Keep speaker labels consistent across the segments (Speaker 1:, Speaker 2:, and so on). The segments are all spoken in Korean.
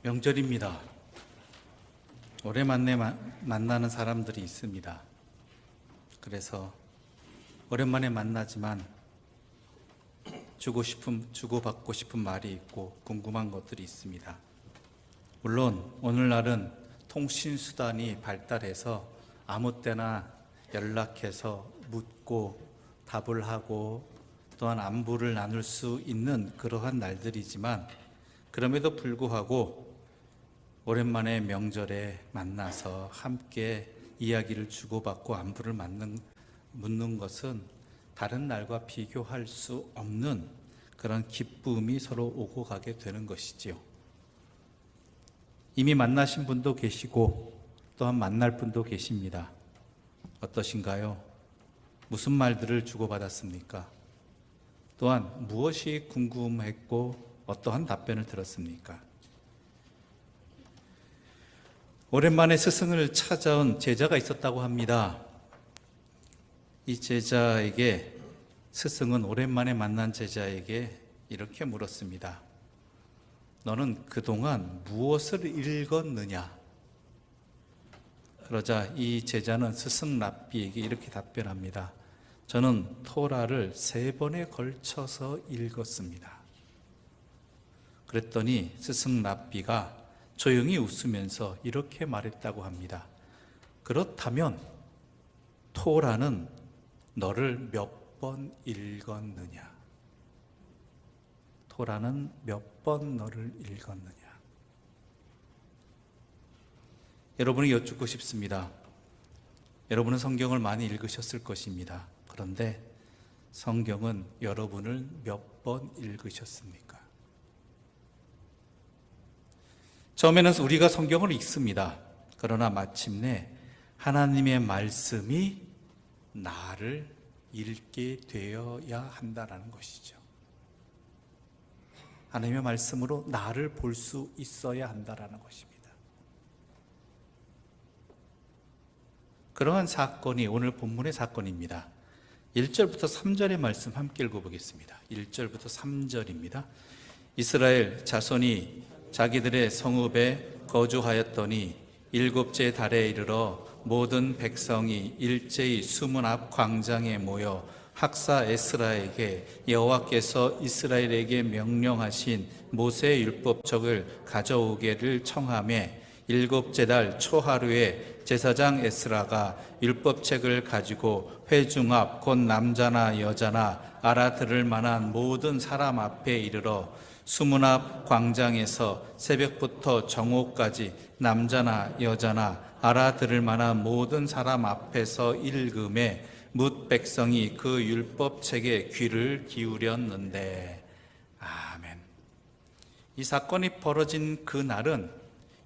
Speaker 1: 명절입니다. 오랜만에 만나는 사람들이 있습니다. 그래서 오랜만에 만나지만 주고받고 싶은 말이 있고 궁금한 것들이 있습니다. 물론 오늘날은 통신수단이 발달해서 아무 때나 연락해서 묻고 답을 하고 또한 안부를 나눌 수 있는 그러한 날들이지만, 그럼에도 불구하고 오랜만에 명절에 만나서 함께 이야기를 주고받고 안부를 묻는 것은 다른 날과 비교할 수 없는 그런 기쁨이 서로 오고 가게 되는 것이지요. 이미 만나신 분도 계시고 또한 만날 분도 계십니다. 어떠신가요? 무슨 말들을 주고받았습니까? 또한 무엇이 궁금했고 어떠한 답변을 들었습니까? 오랜만에 스승을 찾아온 제자가 있었다고 합니다. 이 제자에게 스승은 오랜만에 만난 제자에게 이렇게 물었습니다. 너는 그동안 무엇을 읽었느냐? 그러자 이 제자는 스승 랍비에게 이렇게 답변합니다. 저는 토라를 3번에 걸쳐서 읽었습니다. 그랬더니 스승 랍비가 조용히 웃으면서 이렇게 말했다고 합니다. 그렇다면 토라는 너를 몇 번 읽었느냐? 토라는 몇 번 너를 읽었느냐? 여러분이 여쭙고 싶습니다. 여러분은 성경을 많이 읽으셨을 것입니다. 그런데 성경은 여러분을 몇 번 읽으셨습니까? 처음에는 우리가 성경을 읽습니다. 그러나 마침내 하나님의 말씀이 나를 읽게 되어야 한다는 것이죠. 하나님의 말씀으로 나를 볼 수 있어야 한다는 것입니다. 그러한 사건이 오늘 본문의 사건입니다. 1절부터 3절의 말씀 함께 읽어보겠습니다. 1절부터 3절입니다. 이스라엘 자손이 자기들의 성읍에 거주하였더니 7째 달에 이르러 모든 백성이 일제히 수문 앞 광장에 모여 학사 에스라에게 여호와께서 이스라엘에게 명령하신 모세의 율법책을 가져오기를 청하매 7째 달 초하루에 제사장 에스라가 율법책을 가지고 회중 앞 곧 남자나 여자나 알아들을 만한 모든 사람 앞에 이르러 수문 앞 광장에서 새벽부터 정오까지 남자나 여자나 알아들을 만한 모든 사람 앞에서 읽음에 뭇 백성이 그 율법책에 귀를 기울였는데. 아멘. 이 사건이 벌어진 그 날은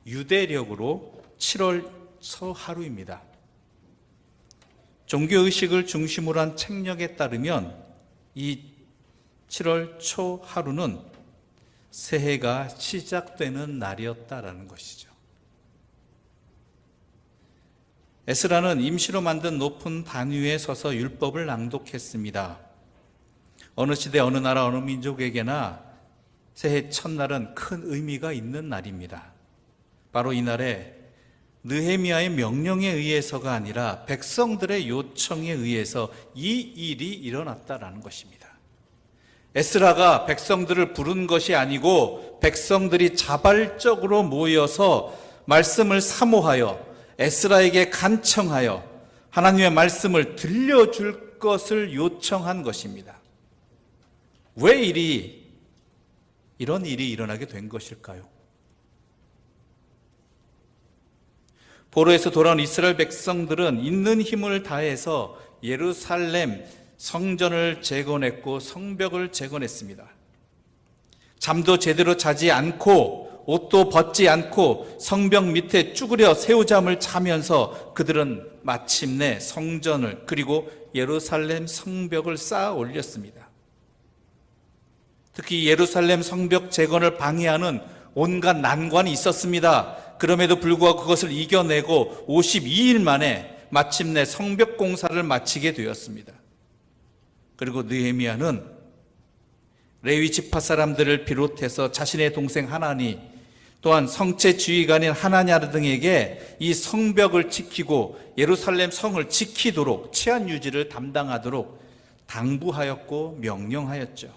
Speaker 1: 유대력으로 7월 초하루입니다. 종교의식을 중심으로 한 책략에 따르면 이 7월 초하루는 새해가 시작되는 날이었다라는 것이죠. 에스라는 임시로 만든 높은 단 위에 서서 율법을 낭독했습니다. 어느 시대, 어느 나라, 어느 민족에게나 새해 첫날은 큰 의미가 있는 날입니다. 바로 이날에 느헤미야의 명령에 의해서가 아니라 백성들의 요청에 의해서 이 일이 일어났다라는 것입니다. 에스라가 백성들을 부른 것이 아니고 백성들이 자발적으로 모여서 말씀을 사모하여 에스라에게 간청하여 하나님의 말씀을 들려줄 것을 요청한 것입니다. 왜 이런 일이 일어나게 된 것일까요? 포로에서 돌아온 이스라엘 백성들은 있는 힘을 다해서 예루살렘 성전을 재건했고 성벽을 재건했습니다. 잠도 제대로 자지 않고 옷도 벗지 않고 성벽 밑에 쭈그려 새우잠을 자면서 그들은 마침내 성전을 그리고 예루살렘 성벽을 쌓아 올렸습니다. 특히 예루살렘 성벽 재건을 방해하는 온갖 난관이 있었습니다. 그럼에도 불구하고 그것을 이겨내고 52일 만에 마침내 성벽 공사를 마치게 되었습니다. 그리고 느헤미야는 레위 지파 사람들을 비롯해서 자신의 동생 하나니 또한 성체 지휘관인 하나냐 등에게 이 성벽을 지키고 예루살렘 성을 지키도록 치안 유지를 담당하도록 당부하였고 명령하였죠.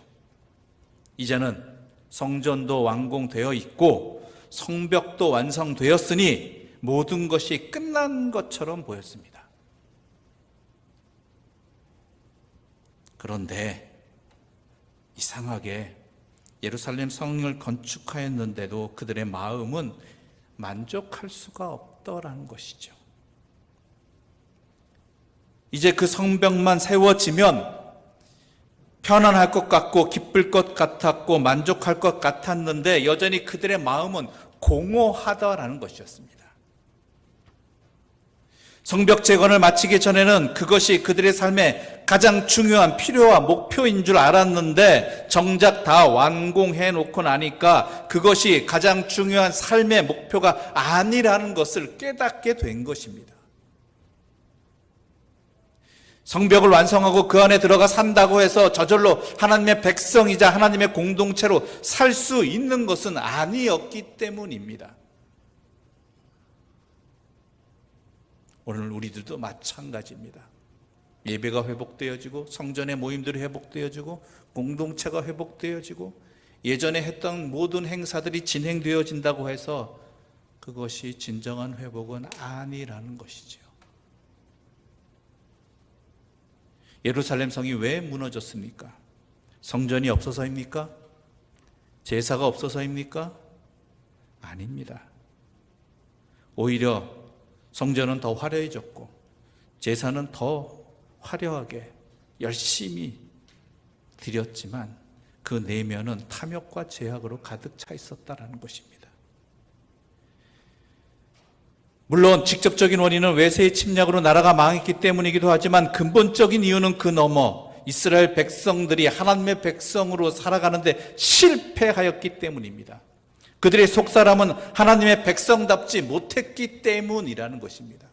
Speaker 1: 이제는 성전도 완공되어 있고 성벽도 완성되었으니 모든 것이 끝난 것처럼 보였습니다. 그런데 이상하게 예루살렘 성을 건축하였는데도 그들의 마음은 만족할 수가 없더라는 것이죠. 이제 그 성벽만 세워지면 편안할 것 같고 기쁠 것 같았고 만족할 것 같았는데 여전히 그들의 마음은 공허하다라는 것이었습니다. 성벽 재건을 마치기 전에는 그것이 그들의 삶의 가장 중요한 필요와 목표인 줄 알았는데 정작 다 완공해 놓고 나니까 그것이 가장 중요한 삶의 목표가 아니라는 것을 깨닫게 된 것입니다. 성벽을 완성하고 그 안에 들어가 산다고 해서 저절로 하나님의 백성이자 하나님의 공동체로 살 수 있는 것은 아니었기 때문입니다. 오늘 우리들도 마찬가지입니다. 예배가 회복되어지고 성전의 모임들이 회복되어지고 공동체가 회복되어지고 예전에 했던 모든 행사들이 진행되어진다고 해서 그것이 진정한 회복은 아니라는 것이죠. 예루살렘 성이 왜 무너졌습니까? 성전이 없어서입니까? 제사가 없어서입니까? 아닙니다. 오히려 성전은 더 화려해졌고 제사는 더 화려하게 열심히 드렸지만 그 내면은 탐욕과 죄악으로 가득 차 있었다라는 것입니다. 물론 직접적인 원인은 외세의 침략으로 나라가 망했기 때문이기도 하지만 근본적인 이유는 그 너머 이스라엘 백성들이 하나님의 백성으로 살아가는데 실패하였기 때문입니다. 그들의 속사람은 하나님의 백성답지 못했기 때문이라는 것입니다.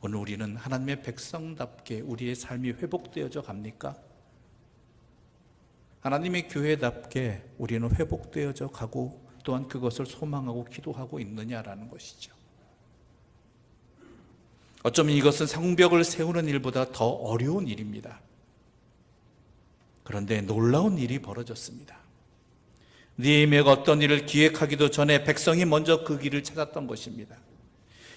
Speaker 1: 오늘 우리는 하나님의 백성답게 우리의 삶이 회복되어져 갑니까? 하나님의 교회답게 우리는 회복되어져 가고 또한 그것을 소망하고 기도하고 있느냐라는 것이죠. 어쩌면 이것은 성벽을 세우는 일보다 더 어려운 일입니다. 그런데 놀라운 일이 벌어졌습니다. 느헤미야가 어떤 일을 기획하기도 전에 백성이 먼저 그 길을 찾았던 것입니다.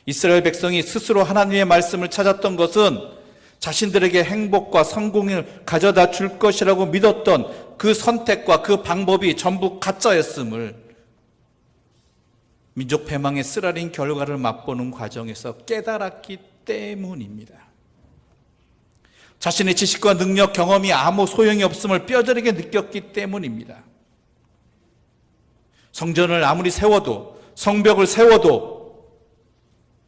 Speaker 1: 이스라엘 백성이 스스로 하나님의 말씀을 찾았던 것은 자신들에게 행복과 성공을 가져다 줄 것이라고 믿었던 그 선택과 그 방법이 전부 가짜였음을 민족 패망의 쓰라린 결과를 맛보는 과정에서 깨달았기 때문입니다. 자신의 지식과 능력, 경험이 아무 소용이 없음을 뼈저리게 느꼈기 때문입니다. 성전을 아무리 세워도, 성벽을 세워도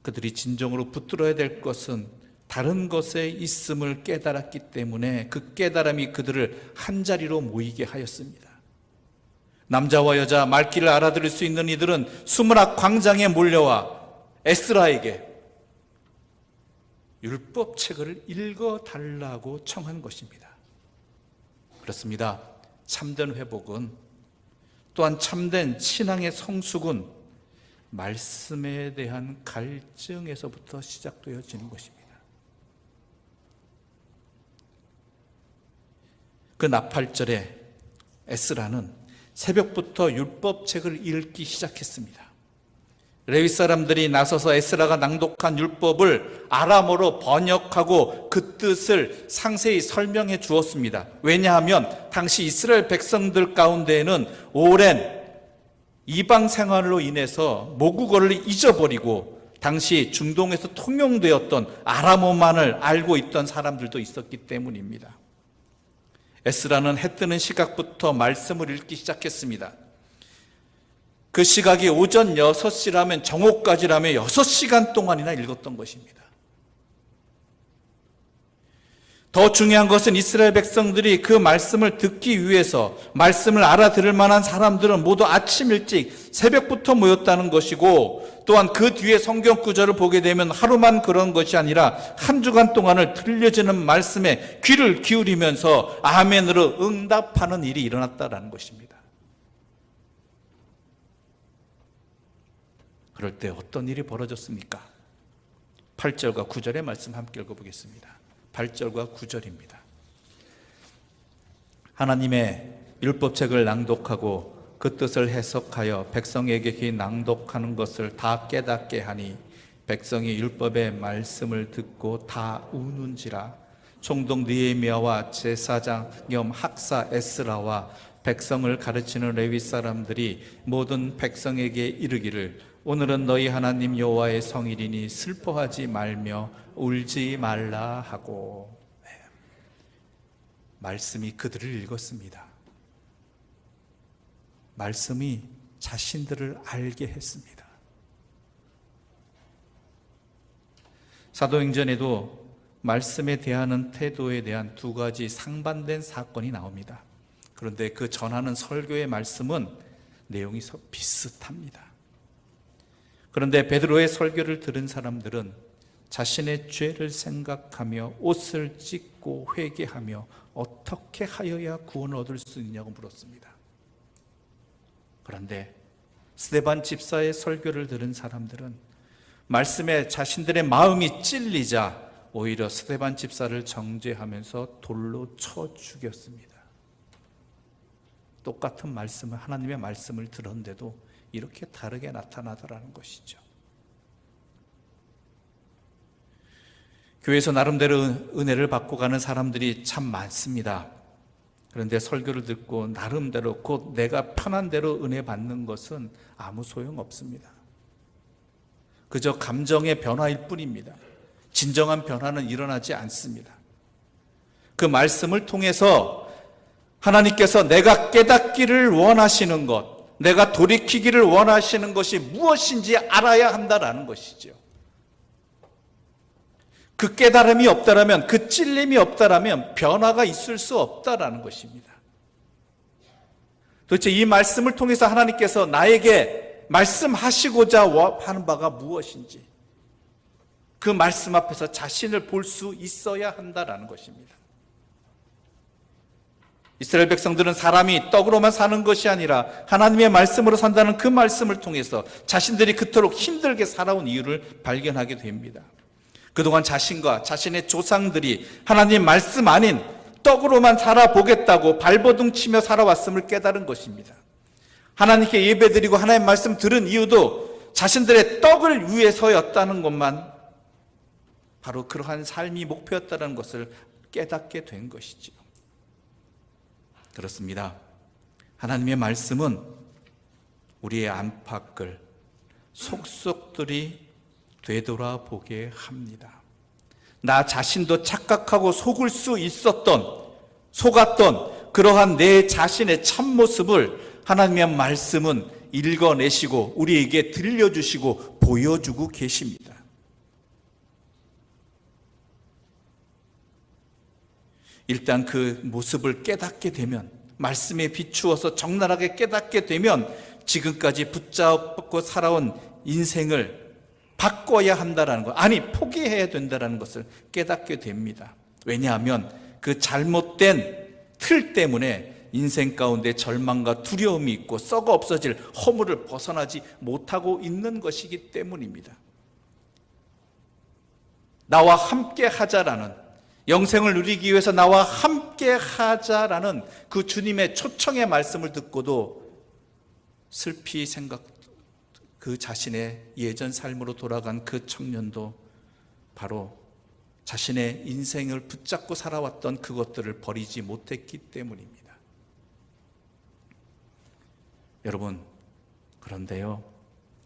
Speaker 1: 그들이 진정으로 붙들어야 될 것은 다른 것에 있음을 깨달았기 때문에 그 깨달음이 그들을 한자리로 모이게 하였습니다. 남자와 여자, 말귀를 알아들을 수 있는 이들은 수문학 광장에 몰려와 에스라에게 율법책을 읽어달라고 청한 것입니다. 그렇습니다. 참된 회복은 또한 참된 신앙의 성숙은 말씀에 대한 갈증에서부터 시작되어지는 것입니다. 그 나팔절에 에스라는 새벽부터 율법책을 읽기 시작했습니다. 레위 사람들이 나서서 에스라가 낭독한 율법을 아람어로 번역하고 그 뜻을 상세히 설명해 주었습니다. 왜냐하면 당시 이스라엘 백성들 가운데에는 오랜 이방 생활로 인해서 모국어를 잊어버리고 당시 중동에서 통용되었던 아람어만을 알고 있던 사람들도 있었기 때문입니다. 에스라는 해 뜨는 시각부터 말씀을 읽기 시작했습니다. 그 시각이 오전 6시라면 정오까지라면 6시간 동안이나 읽었던 것입니다. 더 중요한 것은 이스라엘 백성들이 그 말씀을 듣기 위해서 말씀을 알아들을 만한 사람들은 모두 아침 일찍 새벽부터 모였다는 것이고 또한 그 뒤에 성경 구절을 보게 되면 하루만 그런 것이 아니라 한 주간 동안을 들려지는 말씀에 귀를 기울이면서 아멘으로 응답하는 일이 일어났다는 것입니다. 그럴 때 어떤 일이 벌어졌습니까? 8절과 9절의 말씀 함께 읽어보겠습니다. 8절과 9절입니다. 하나님의 율법책을 낭독하고 그 뜻을 해석하여 백성에게 낭독하는 것을 다 깨닫게 하니 백성이 율법의 말씀을 듣고 다 우는지라. 총독 느헤미야와 제사장 겸 학사 에스라와 백성을 가르치는 레위 사람들이 모든 백성에게 이르기를 오늘은 너희 하나님 여호와의 성일이니 슬퍼하지 말며 울지 말라 하고. 말씀이 그들을 읽었습니다. 말씀이 자신들을 알게 했습니다. 사도행전에도 말씀에 대하는 태도에 대한 두 가지 상반된 사건이 나옵니다. 그런데 그 전하는 설교의 말씀은 내용이 비슷합니다. 그런데 베드로의 설교를 들은 사람들은 자신의 죄를 생각하며 옷을 찢고 회개하며 어떻게 하여야 구원을 얻을 수 있냐고 물었습니다. 그런데 스데반 집사의 설교를 들은 사람들은 말씀에 자신들의 마음이 찔리자 오히려 스데반 집사를 정죄하면서 돌로 쳐 죽였습니다. 똑같은 말씀을, 하나님의 말씀을 들었는데도 이렇게 다르게 나타나더라는 것이죠. 교회에서 나름대로 은혜를 받고 가는 사람들이 참 많습니다. 그런데 설교를 듣고 나름대로 곧 내가 편한 대로 은혜 받는 것은 아무 소용 없습니다. 그저 감정의 변화일 뿐입니다. 진정한 변화는 일어나지 않습니다. 그 말씀을 통해서 하나님께서 내가 깨닫기를 원하시는 것, 내가 돌이키기를 원하시는 것이 무엇인지 알아야 한다라는 것이죠. 그 깨달음이 없다라면, 그 찔림이 없다라면 변화가 있을 수 없다라는 것입니다. 도대체 이 말씀을 통해서 하나님께서 나에게 말씀하시고자 하는 바가 무엇인지 그 말씀 앞에서 자신을 볼 수 있어야 한다라는 것입니다. 이스라엘 백성들은 사람이 떡으로만 사는 것이 아니라 하나님의 말씀으로 산다는 그 말씀을 통해서 자신들이 그토록 힘들게 살아온 이유를 발견하게 됩니다. 그동안 자신과 자신의 조상들이 하나님 말씀 아닌 떡으로만 살아보겠다고 발버둥 치며 살아왔음을 깨달은 것입니다. 하나님께 예배드리고 하나님 말씀 들은 이유도 자신들의 떡을 위해서였다는 것만, 바로 그러한 삶이 목표였다는 것을 깨닫게 된 것이죠. 그렇습니다. 하나님의 말씀은 우리의 안팎을 속속들이 되돌아보게 합니다. 나 자신도 착각하고 속을 수 있었던, 속았던 그러한 내 자신의 참모습을 하나님의 말씀은 읽어내시고 우리에게 들려주시고 보여주고 계십니다. 일단 그 모습을 깨닫게 되면, 말씀에 비추어서 적나라하게 깨닫게 되면 지금까지 붙잡고 살아온 인생을 바꿔야 한다는 것, 아니 포기해야 된다는 것을 깨닫게 됩니다. 왜냐하면 그 잘못된 틀 때문에 인생 가운데 절망과 두려움이 있고 썩어 없어질 허물을 벗어나지 못하고 있는 것이기 때문입니다. 나와 함께 하자라는, 영생을 누리기 위해서 나와 함께 하자라는 그 주님의 초청의 말씀을 듣고도 슬피 그 자신의 예전 삶으로 돌아간 그 청년도 바로 자신의 인생을 붙잡고 살아왔던 그것들을 버리지 못했기 때문입니다. 여러분, 그런데요,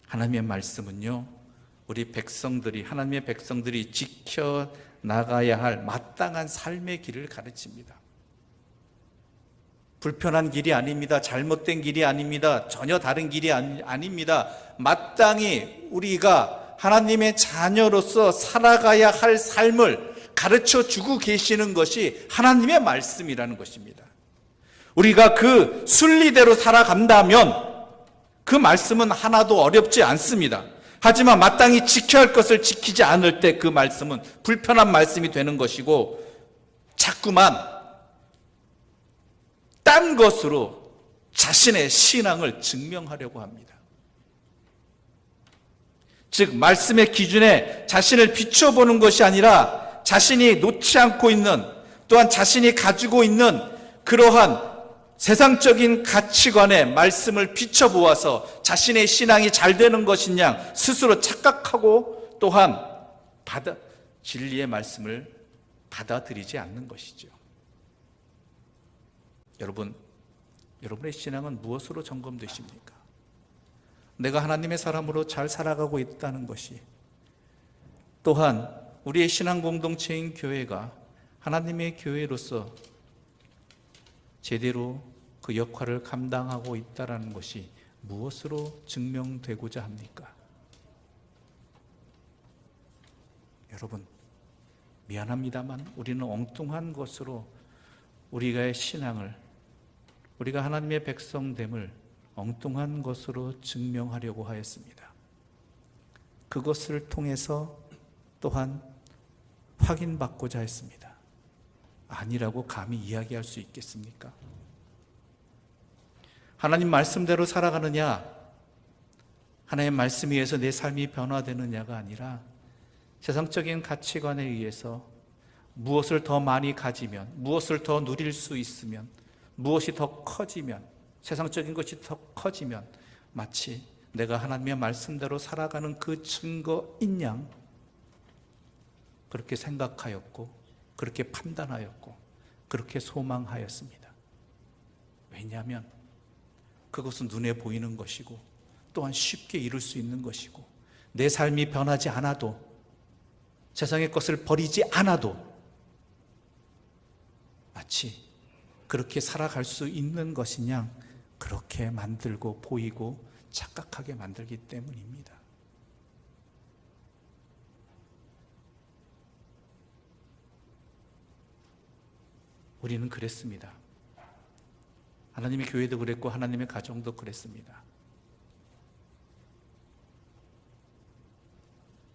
Speaker 1: 하나님의 말씀은요, 우리 백성들이, 하나님의 백성들이 지켜나가야 할 마땅한 삶의 길을 가르칩니다. 불편한 길이 아닙니다. 잘못된 길이 아닙니다. 전혀 다른 길이 아닙니다. 마땅히 우리가 하나님의 자녀로서 살아가야 할 삶을 가르쳐 주고 계시는 것이 하나님의 말씀이라는 것입니다. 우리가 그 순리대로 살아간다면 그 말씀은 하나도 어렵지 않습니다. 하지만 마땅히 지켜야 할 것을 지키지 않을 때 그 말씀은 불편한 말씀이 되는 것이고, 자꾸만 딴 것으로 자신의 신앙을 증명하려고 합니다. 즉 말씀의 기준에 자신을 비춰보는 것이 아니라 자신이 놓지 않고 있는, 또한 자신이 가지고 있는 그러한 세상적인 가치관에 말씀을 비춰보아서 자신의 신앙이 잘 되는 것이냐 스스로 착각하고, 또한 진리의 말씀을 받아들이지 않는 것이죠. 여러분의 신앙은 무엇으로 점검되십니까? 내가 하나님의 사람으로 잘 살아가고 있다는 것이, 또한 우리의 신앙 공동체인 교회가 하나님의 교회로서 제대로 그 역할을 감당하고 있다는 것이 무엇으로 증명되고자 합니까? 여러분, 미안합니다만 우리는 엉뚱한 것으로 우리가의 신앙을, 우리가 하나님의 백성됨을 엉뚱한 것으로 증명하려고 하였습니다. 그것을 통해서 또한 확인받고자 했습니다. 아니라고 감히 이야기할 수 있겠습니까? 하나님 말씀대로 살아가느냐, 하나님의 말씀 위에서 내 삶이 변화되느냐가 아니라 세상적인 가치관에 의해서 무엇을 더 많이 가지면, 무엇을 더 누릴 수 있으면, 무엇이 더 커지면, 세상적인 것이 더 커지면 마치 내가 하나님의 말씀대로 살아가는 그 증거인 양 그렇게 생각하였고, 그렇게 판단하였고, 그렇게 소망하였습니다. 왜냐하면 그것은 눈에 보이는 것이고, 또한 쉽게 이룰 수 있는 것이고, 내 삶이 변하지 않아도, 세상의 것을 버리지 않아도 마치 그렇게 살아갈 수 있는 것이냐 그렇게 만들고 보이고 착각하게 만들기 때문입니다. 우리는 그랬습니다. 하나님의 교회도 그랬고 하나님의 가정도 그랬습니다.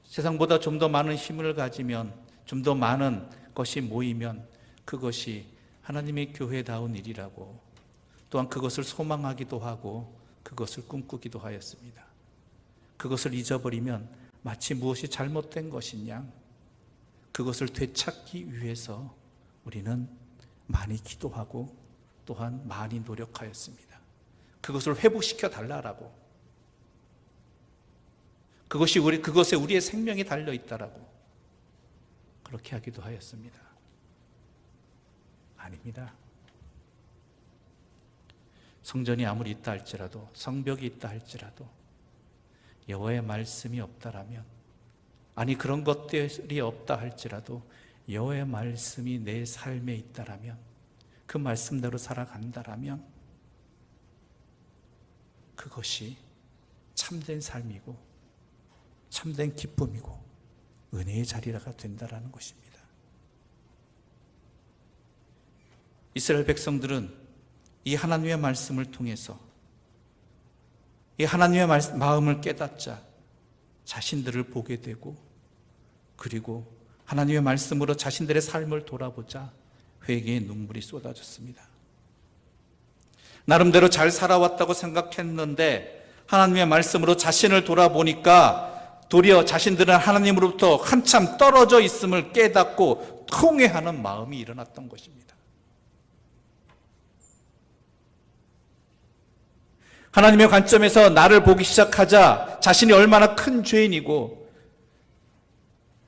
Speaker 1: 세상보다 좀 더 많은 힘을 가지면, 좀 더 많은 것이 모이면 그것이 하나님의 교회다운 일이라고, 또한 그것을 소망하기도 하고 그것을 꿈꾸기도 하였습니다. 그것을 잊어버리면 마치 무엇이 잘못된 것이냐, 그것을 되찾기 위해서 우리는 많이 기도하고 또한 많이 노력하였습니다. 그것을 회복시켜 달라라고, 그것에 우리의 생명이 달려 있다라고 그렇게 하기도 하였습니다. 아닙니다. 성전이 아무리 있다 할지라도, 성벽이 있다 할지라도 여호와의 말씀이 없다라면, 아니 그런 것들이 없다 할지라도 여호와의 말씀이 내 삶에 있다라면, 그 말씀대로 살아간다라면 그것이 참된 삶이고 참된 기쁨이고 은혜의 자리가 된다라는 것입니다. 이스라엘 백성들은 이 하나님의 말씀을 통해서 이 하나님의 마음을 깨닫자 자신들을 보게 되고, 그리고 하나님의 말씀으로 자신들의 삶을 돌아보자 회개의 눈물이 쏟아졌습니다. 나름대로 잘 살아왔다고 생각했는데 하나님의 말씀으로 자신을 돌아보니까 도리어 자신들은 하나님으로부터 한참 떨어져 있음을 깨닫고 통회하는 마음이 일어났던 것입니다. 하나님의 관점에서 나를 보기 시작하자 자신이 얼마나 큰 죄인이고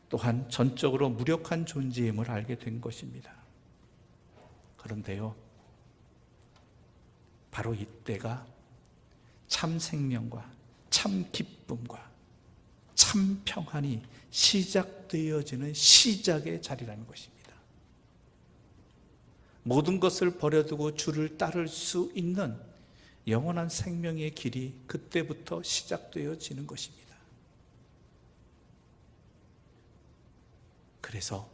Speaker 1: 또한 전적으로 무력한 존재임을 알게 된 것입니다. 그런데요, 바로 이때가 참 생명과 참 기쁨과 참 평안이 시작되어지는 시작의 자리라는 것입니다. 모든 것을 버려두고 주를 따를 수 있는 영원한 생명의 길이 그때부터 시작되어지는 것입니다. 그래서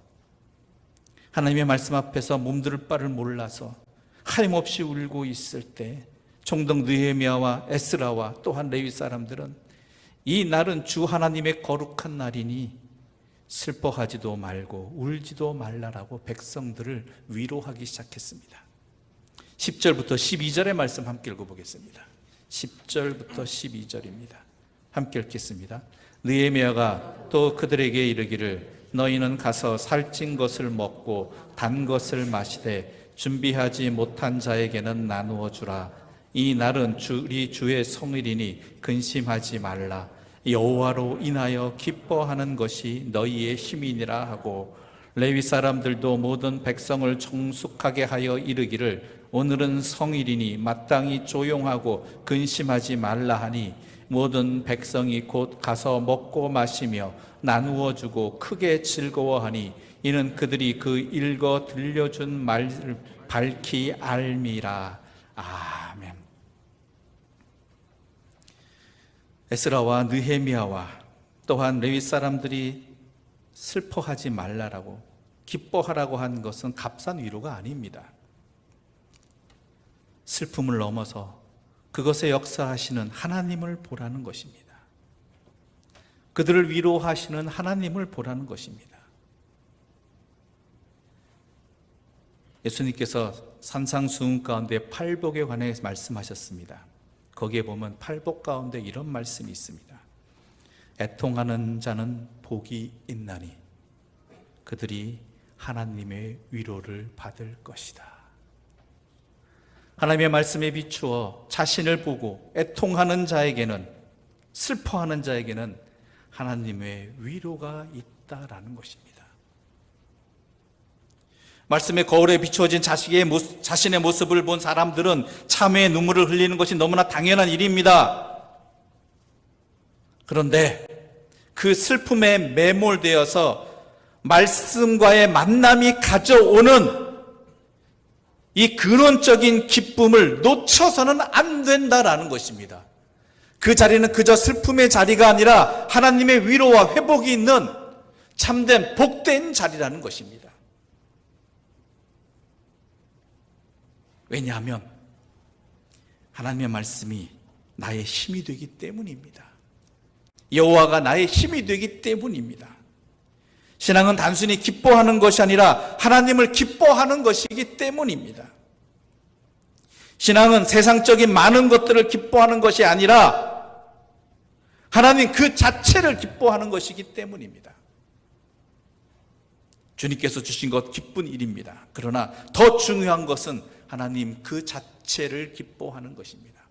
Speaker 1: 하나님의 말씀 앞에서 몸둘 바를 몰라서 하염없이 울고 있을 때 총독 느헤미야와 에스라와 또한 레위 사람들은 이 날은 주 하나님의 거룩한 날이니 슬퍼하지도 말고 울지도 말라라고 백성들을 위로하기 시작했습니다. 10절부터 12절의 말씀 함께 읽어보겠습니다. 10절부터 12절입니다. 함께 읽겠습니다. 느헤미야가 또 그들에게 이르기를 너희는 가서 살찐 것을 먹고 단 것을 마시되 준비하지 못한 자에게는 나누어 주라. 이 날은 우리 주의 성일이니 근심하지 말라. 여호와로 인하여 기뻐하는 것이 너희의 힘이니라 하고, 레위 사람들도 모든 백성을 정숙하게 하여 이르기를 오늘은 성일이니 마땅히 조용하고 근심하지 말라 하니, 모든 백성이 곧 가서 먹고 마시며 나누어 주고 크게 즐거워하니, 이는 그들이 그 읽어 들려준 말을 밝히 알미라. 아멘. 에스라와 느헤미야와 또한 레위 사람들이 슬퍼하지 말라라고, 기뻐하라고 한 것은 값싼 위로가 아닙니다. 슬픔을 넘어서 그것에 역사하시는 하나님을 보라는 것입니다. 그들을 위로하시는 하나님을 보라는 것입니다. 예수님께서 산상수훈 가운데 팔복에 관해 말씀하셨습니다. 거기에 보면 팔복 가운데 이런 말씀이 있습니다. 애통하는 자는 복이 있나니 그들이 하나님의 위로를 받을 것이다. 하나님의 말씀에 비추어 자신을 보고 애통하는 자에게는, 슬퍼하는 자에게는 하나님의 위로가 있다라는 것입니다. 말씀의 거울에 비추어진 자신의 모습을 본 사람들은 참회의 눈물을 흘리는 것이 너무나 당연한 일입니다. 그런데 그 슬픔에 매몰되어서 말씀과의 만남이 가져오는 이 근원적인 기쁨을 놓쳐서는 안 된다라는 것입니다. 그 자리는 그저 슬픔의 자리가 아니라 하나님의 위로와 회복이 있는 참된 복된 자리라는 것입니다. 왜냐하면 하나님의 말씀이 나의 힘이 되기 때문입니다. 여호와가 나의 힘이 되기 때문입니다. 신앙은 단순히 기뻐하는 것이 아니라 하나님을 기뻐하는 것이기 때문입니다. 신앙은 세상적인 많은 것들을 기뻐하는 것이 아니라 하나님 그 자체를 기뻐하는 것이기 때문입니다. 주님께서 주신 것 기쁜 일입니다. 그러나 더 중요한 것은 하나님 그 자체를 기뻐하는 것입니다.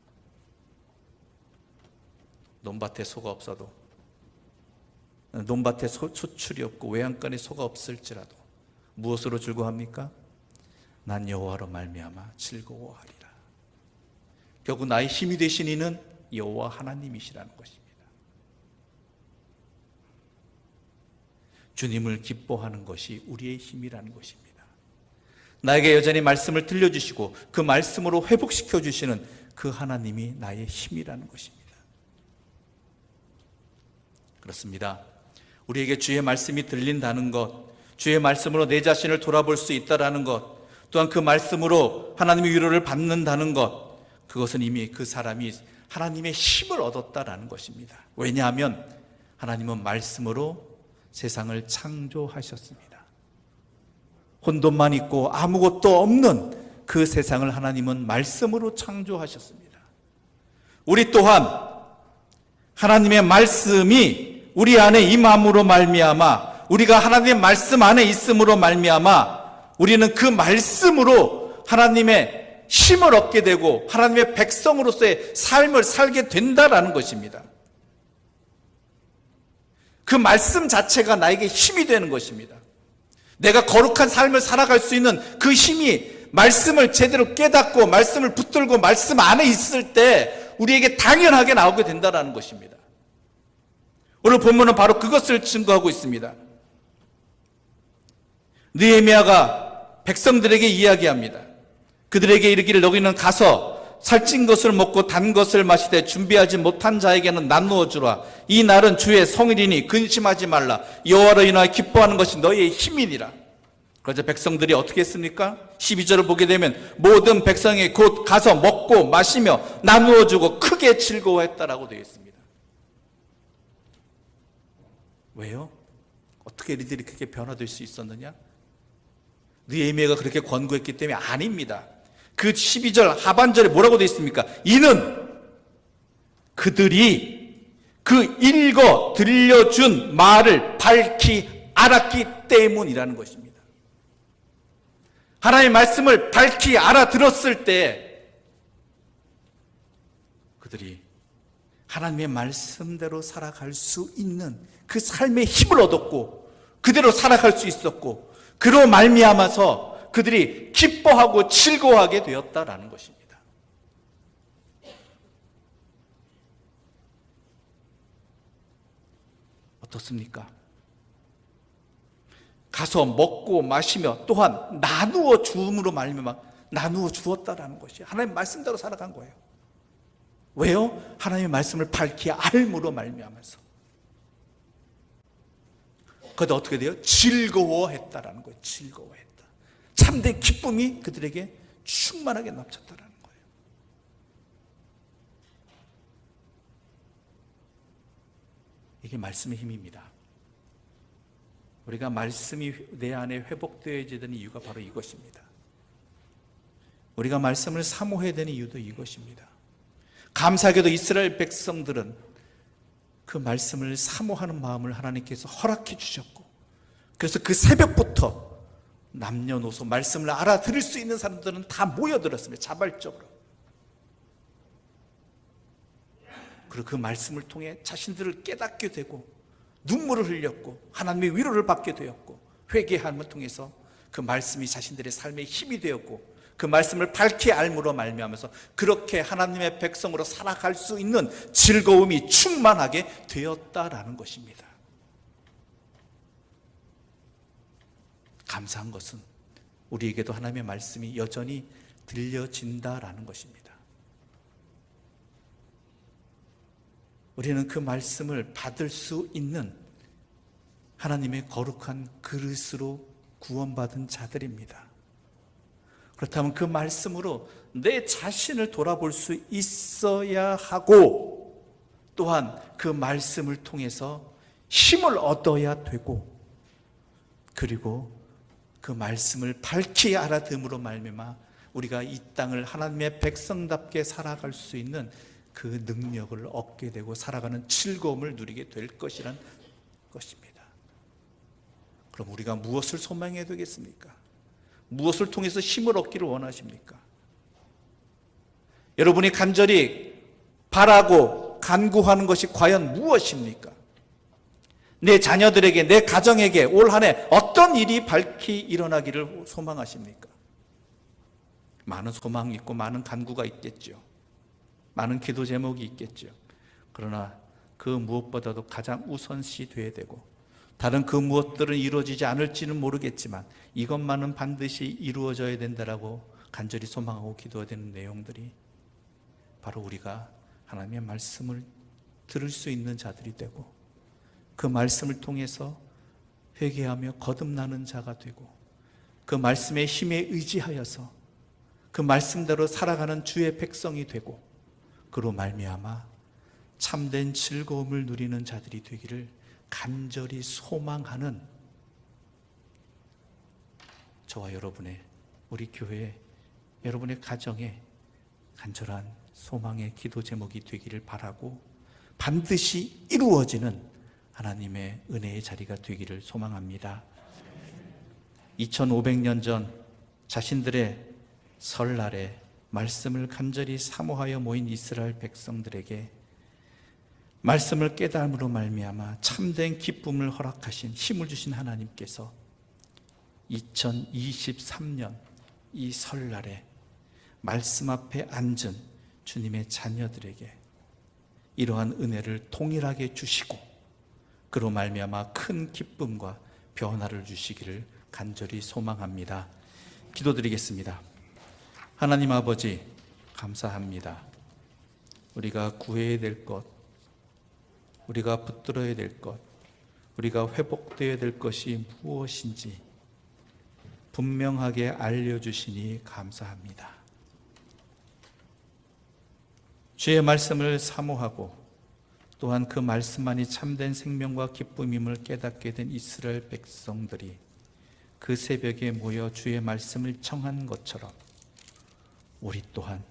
Speaker 1: 논밭에 소가 없어도, 논밭에 소출이 없고 외양간에 소가 없을지라도 무엇으로 즐거워합니까? 난 여호와로 말미암아 즐거워하리라. 결국 나의 힘이 되신 이는 여호와 하나님이시라는 것입니다. 주님을 기뻐하는 것이 우리의 힘이라는 것입니다. 나에게 여전히 말씀을 들려주시고 그 말씀으로 회복시켜 주시는 그 하나님이 나의 힘이라는 것입니다. 그렇습니다. 우리에게 주의 말씀이 들린다는 것, 주의 말씀으로 내 자신을 돌아볼 수 있다는 것, 또한 그 말씀으로 하나님의 위로를 받는다는 것, 그것은 이미 그 사람이 하나님의 힘을 얻었다라는 것입니다. 왜냐하면 하나님은 말씀으로 세상을 창조하셨습니다. 혼돈만 있고 아무것도 없는 그 세상을 하나님은 말씀으로 창조하셨습니다. 우리 또한 하나님의 말씀이 우리 안에 임함으로 말미암아, 우리가 하나님의 말씀 안에 있음으로 말미암아 우리는 그 말씀으로 하나님의 힘을 얻게 되고 하나님의 백성으로서의 삶을 살게 된다라는 것입니다. 그 말씀 자체가 나에게 힘이 되는 것입니다. 내가 거룩한 삶을 살아갈 수 있는 그 힘이 말씀을 제대로 깨닫고 말씀을 붙들고 말씀 안에 있을 때 우리에게 당연하게 나오게 된다는 것입니다. 오늘 본문은 바로 그것을 증거하고 있습니다. 느헤미야가 백성들에게 이야기합니다. 그들에게 이르기를 너희는 가서 살찐 것을 먹고 단 것을 마시되 준비하지 못한 자에게는 나누어 주라. 이 날은 주의 성일이니 근심하지 말라. 여호와로 인하여 기뻐하는 것이 너희의 힘이니라. 그래서 백성들이 어떻게 했습니까? 12절을 보게 되면 모든 백성이 곧 가서 먹고 마시며 나누어 주고 크게 즐거워했다라고 되어 있습니다. 왜요? 어떻게 이들이 그렇게 변화될 수 있었느냐? 느헤미야가 그렇게 권고했기 때문에 아닙니다. 그 12절 하반절에 뭐라고 되어 있습니까? 이는 그들이 그 읽어 들려준 말을 밝히 알았기 때문이라는 것입니다. 하나님의 말씀을 밝히 알아들었을 때 그들이 하나님의 말씀대로 살아갈 수 있는 그 삶의 힘을 얻었고 그대로 살아갈 수 있었고 그로 말미암아서 그들이 기뻐하고 즐거워하게 되었다라는 것입니다. 어떻습니까? 가서 먹고 마시며 또한 나누어 주음으로 말미암아 나누어 주었다라는 것이 하나님의 말씀대로 살아간 거예요. 왜요? 하나님의 말씀을 밝히 알므로 말미암아서. 그것도 어떻게 돼요? 즐거워했다라는 거예요. 즐거워했다. 참된 기쁨이 그들에게 충만하게 넘쳤다라는 거예요. 이게 말씀의 힘입니다. 우리가 말씀이 내 안에 회복되어야 되는 이유가 바로 이것입니다. 우리가 말씀을 사모해야 되는 이유도 이것입니다. 감사하게도 이스라엘 백성들은 그 말씀을 사모하는 마음을 하나님께서 허락해 주셨고, 그래서 그 새벽부터 남녀노소 말씀을 알아들을 수 있는 사람들은 다 모여들었습니다. 자발적으로. 그리고 그 말씀을 통해 자신들을 깨닫게 되고 눈물을 흘렸고 하나님의 위로를 받게 되었고 회개함을 통해서 그 말씀이 자신들의 삶의 힘이 되었고 그 말씀을 밝히 알므로 말미암아서 그렇게 하나님의 백성으로 살아갈 수 있는 즐거움이 충만하게 되었다라는 것입니다. 감사한 것은 우리에게도 하나님의 말씀이 여전히 들려진다라는 것입니다. 우리는 그 말씀을 받을 수 있는 하나님의 거룩한 그릇으로 구원받은 자들입니다. 그렇다면 그 말씀으로 내 자신을 돌아볼 수 있어야 하고 또한 그 말씀을 통해서 힘을 얻어야 되고 그리고 그 말씀을 밝히 알아듣음으로 말미암아 우리가 이 땅을 하나님의 백성답게 살아갈 수 있는 그 능력을 얻게 되고 살아가는 즐거움을 누리게 될 것이란 것입니다. 그럼 우리가 무엇을 소망해야 되겠습니까? 무엇을 통해서 힘을 얻기를 원하십니까? 여러분이 간절히 바라고 간구하는 것이 과연 무엇입니까? 내 자녀들에게, 내 가정에게 올 한 해 어떤 일이 밝히 일어나기를 소망하십니까? 많은 소망이 있고 많은 간구가 있겠죠. 많은 기도 제목이 있겠죠. 그러나 그 무엇보다도 가장 우선시 돼야 되고 다른 그 무엇들은 이루어지지 않을지는 모르겠지만 이것만은 반드시 이루어져야 된다라고 간절히 소망하고 기도해야 되는 내용들이 바로 우리가 하나님의 말씀을 들을 수 있는 자들이 되고 그 말씀을 통해서 회개하며 거듭나는 자가 되고 그 말씀의 힘에 의지하여서 그 말씀대로 살아가는 주의 백성이 되고 그로 말미암아 참된 즐거움을 누리는 자들이 되기를 간절히 소망하는 저와 여러분의 우리 교회 여러분의 가정에 간절한 소망의 기도 제목이 되기를 바라고 반드시 이루어지는 하나님의 은혜의 자리가 되기를 소망합니다. 2500년 전 자신들의 설날에 말씀을 간절히 사모하여 모인 이스라엘 백성들에게 말씀을 깨달음으로 말미암아 참된 기쁨을 허락하신 힘을 주신 하나님께서 2023년 이 설날에 말씀 앞에 앉은 주님의 자녀들에게 이러한 은혜를 동일하게 주시고 그로 말미암아 큰 기쁨과 변화를 주시기를 간절히 소망합니다. 기도드리겠습니다. 하나님 아버지 감사합니다. 우리가 구해야 될 것, 우리가 붙들어야 될 것, 우리가 회복되어야 될 것이 무엇인지 분명하게 알려주시니 감사합니다. 주의 말씀을 사모하고 또한 그 말씀만이 참된 생명과 기쁨임을 깨닫게 된 이스라엘 백성들이 그 새벽에 모여 주의 말씀을 청한 것처럼 우리 또한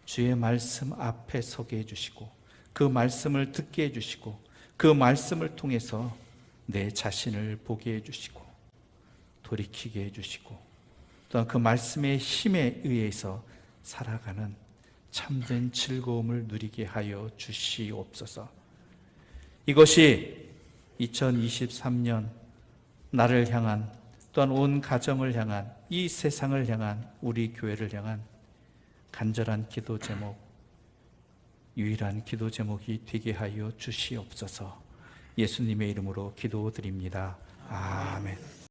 Speaker 1: 주의 말씀 앞에 서게 해주시고 그 말씀을 듣게 해주시고 그 말씀을 통해서 내 자신을 보게 해주시고 돌이키게 해주시고 또한 그 말씀의 힘에 의해서 살아가는 참된 즐거움을 누리게 하여 주시옵소서. 이것이 2023년 나를 향한 또한 온 가정을 향한 이 세상을 향한 우리 교회를 향한 간절한 기도 제목, 유일한 기도 제목이 되게 하여 주시옵소서. 예수님의 이름으로 기도드립니다. 아멘.